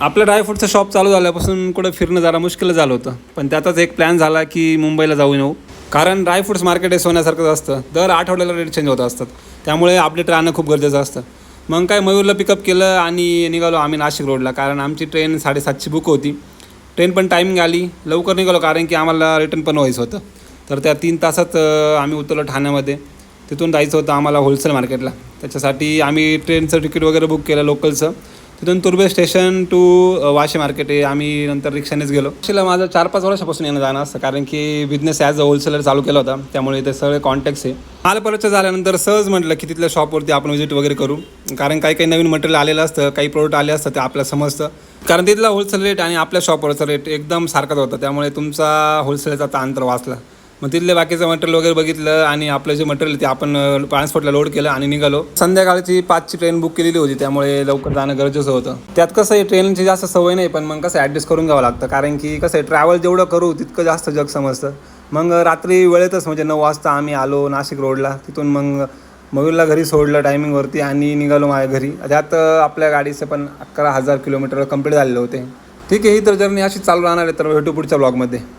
आपलं ड्रायफ्रूटचं शॉप चालू झाल्यापासून कुठं फिरणं जरा मुश्किल झालं होतं, पण त्याचाच एक प्लॅन झाला की मुंबईला जाऊन येऊ. कारण ड्रायफ्रुट्स मार्केट हे सोन्यासारखंच असतं, दर आठवड्याला रेट चेंज होत असतात, त्यामुळे अपडेट राहणं खूप गरजेचं असतं. मग काय मयूरला पिकअप केलं आणि निघालो आम्ही नाशिक रोडला, कारण आमची ट्रेन 7:30ची बुक होती. ट्रेन पण टायमिंग आली, लवकर निघालो कारण की आम्हाला रिटर्न पण व्हायचं होतं. तर त्या 3 तासात आम्ही उतरलो ठाण्यामध्ये. तिथून जायचं होतं आम्हाला होलसेल मार्केटला. त्याच्यासाठी आम्ही ट्रेनचं तिकीट वगैरे बुक केलं लोकलचं. तिथून तुर्बे स्टेशन टू वाशी मार्केट आहे, आम्ही नंतर रिक्षानेच गेलो. ॲक्च्युली माझं 4-5 वर्षापासून येणं जाणं असतं, कारण की बिझनेस ॲज अ होलसेलर चालू केला होता, त्यामुळे ते सगळे कॉन्टॅक्ट्स आहे. माल परचेस झाल्यानंतर सहज म्हटलं की तिथल्या शॉपवरती आपण व्हिजिट वगैरे करू, कारण काही काही नवीन मटेरियल आलेलं असतं, काही प्रोडक्ट आले असतं ते आपल्याला समजतं. कारण तिथला होलसेल रेट आणि आपल्या शॉपवरचा रेट एकदम सारखाच होता, त्यामुळे तुमचा होलसेलचा अंतर वाचला. मग तिथले बाकीचं मटेरियल वगैरे बघितलं आणि आपलं जे मटेरियल ते आपण ट्रान्सपोर्टला लोड केलं आणि निघालो. संध्याकाळची 5ची ट्रेन बुक केलेली होती, त्यामुळे लवकर जाणं गरजेचं होतं. त्यात कसं आहे, ट्रेनची जास्त सवय नाही, पण मग कसं ॲडजस्ट करून घ्यावं लागतं, कारण की कसं आहे, ट्रॅव्हल जेवढं करू तितकं जास्त जग समजतं. मग रात्री वेळेतच म्हणजे 9 वाजता आम्ही आलो नाशिक रोडला. तिथून मग मयूरला घरी सोडलं टायमिंगवरती आणि निघालो माझ्या घरी. त्यात आपल्या गाडीचे पण 11,000 किलोमीटर कंप्लीट झालेले होते. ठीक आहे, ही तर जर्नी अशी चालू राहणार आहे. तर भेटू पुढच्या ब्लॉगमध्ये.